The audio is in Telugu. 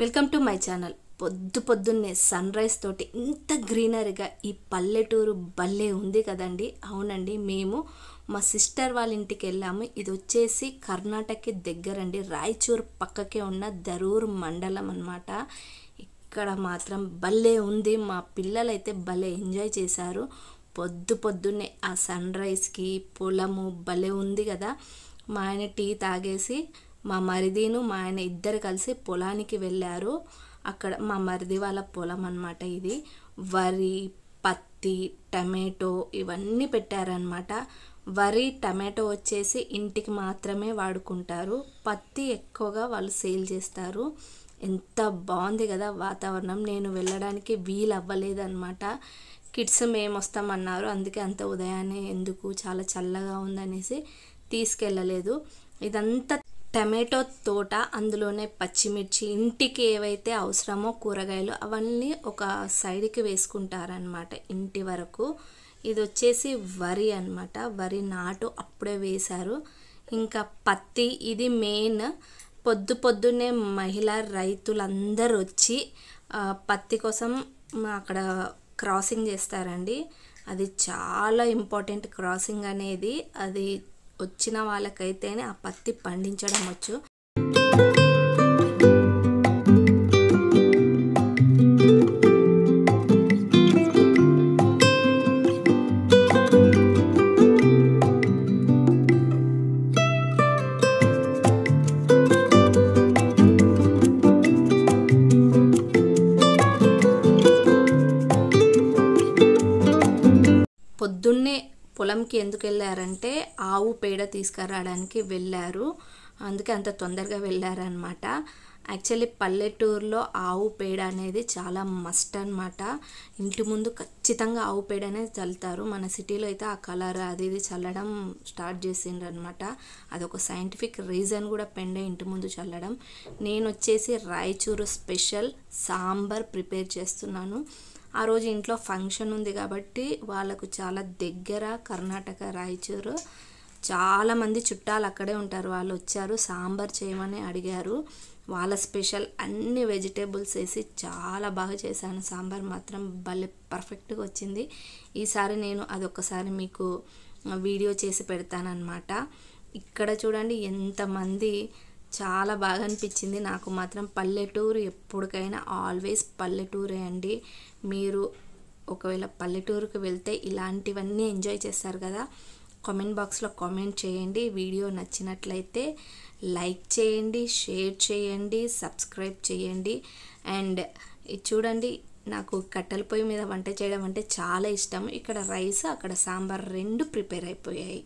Welcome to my channel. పొద్దున్నే సన్ రైజ్ తోటి ఇంత గ్రీనరీగా ఈ పల్లెటూరు భలే ఉంది కదండి. అవునండి, మేము మా సిస్టర్ వాళ్ళ ఇంటికి వెళ్ళాము. ఇది వచ్చేసి కర్ణాటకకి దగ్గరండి, రాయచూర్ పక్కకే ఉన్న దరూర్ మండలం అన్నమాట. ఇక్కడ మాత్రం భలే ఉంది. మా పిల్లలైతే భలే ఎంజాయ్ చేశారు. పొద్దున్నే ఆ సన్ రైజ్కి పొలము భలే ఉంది కదా. మా ఆయన టీ తాగేసి మా మరిదిను మా ఆయన ఇద్దరు కలిసి పొలానికి వెళ్ళారు. అక్కడ మా మరిది వాళ్ళ పొలం అన్నమాట. ఇది వరి, పత్తి, టమాటో ఇవన్నీ పెట్టారనమాట. వరి, టమాటో వచ్చేసి ఇంటికి మాత్రమే వాడుకుంటారు. పత్తి ఎక్కువగా వాళ్ళు సేల్ చేస్తారు. ఎంత బాగుంది కదా వాతావరణం. నేను వెళ్ళడానికి వీలు అవ్వలేదన్నమాట. కిడ్స్ మేము వస్తామన్నారు, అందుకే అంత ఉదయాన్నే ఎందుకు, చాలా చల్లగా ఉందనేసి తీసుకెళ్ళలేదు. ఇదంతా టమాటో తోట, అందులోనే పచ్చిమిర్చి, ఇంటికి ఏవైతే అవసరమో కూరగాయలు అవన్నీ ఒక సైడ్కి వేసుకుంటారనమాట ఇంటి వరకు. ఇది వచ్చేసి వరి అన్నమాట. వరి నాటు అప్పుడే వేశారు. ఇంకా పత్తి, ఇది మెయిన్. పొద్దున్నే మహిళా రైతులందరూ వచ్చి పత్తి కోసం అక్కడ క్రాసింగ్ చేస్తారండి. అది చాలా ఇంపార్టెంట్ క్రాసింగ్ అనేది. అది వచ్చిన వాళ్ళకైతేనే ఆ పత్తి పండించడం వచ్చు. పొద్దున్నే పొలంకి ఎందుకు వెళ్ళారంటే ఆవు పేడ తీసుకురావడానికి వెళ్ళారు. అందుకే అంత తొందరగా వెళ్ళారనమాట. యాక్చువల్లీ పల్లెటూరులో ఆవు పేడ అనేది చాలా మస్ట్ అనమాట. ఇంటి ముందు ఖచ్చితంగా ఆవు పేడ అనేది చల్లుతారు. మన సిటీలో అయితే ఆ కలర్ అది ఇది చల్లడం స్టార్ట్ చేసిండ్రు అనమాట. అదొక సైంటిఫిక్ రీజన్ కూడా, పెండ ఇంటి ముందు చల్లడం. నేను వచ్చేసి రాయచూరు స్పెషల్ సాంబార్ ప్రిపేర్ చేస్తున్నాను. ఆ రోజు ఇంట్లో ఫంక్షన్ ఉంది కాబట్టి వాళ్ళకు చాలా దగ్గర కర్ణాటక రాయచూరు. చాలామంది చుట్టాలు అక్కడే ఉంటారు. వాళ్ళు వచ్చారు, సాంబార్ చేయమని అడిగారు. వాళ్ళ స్పెషల్ అన్ని వెజిటేబుల్స్ వేసి చాలా బాగా చేశాను. సాంబార్ మాత్రం భలే పర్ఫెక్ట్గా వచ్చింది. ఈసారి నేను అదొకసారి మీకు వీడియో చేసి పెడతానన్నమాట. ఇక్కడ చూడండి ఎంతమంది, చాలా బాగా అనిపించింది. నాకు మాత్రం పల్లెటూరు ఎప్పటికైనా ఆల్వేస్ పల్లెటూరే అండి. మీరు ఒకవేళ పల్లెటూరుకి వెళ్తే ఇలాంటివన్నీ ఎంజాయ్ చేస్తారు కదా. కామెంట్ బాక్స్లో కామెంట్ చేయండి. వీడియో నచ్చినట్లయితే లైక్ చేయండి, షేర్ చేయండి, సబ్స్క్రైబ్ చేయండి. అండ్ చూడండి, నాకు కట్టెల పొయ్యి మీద వంట చేయడం అంటే చాలా ఇష్టం. ఇక్కడ రైస్, అక్కడ సాంబార్ రెండు ప్రిపేర్ అయిపోయాయి.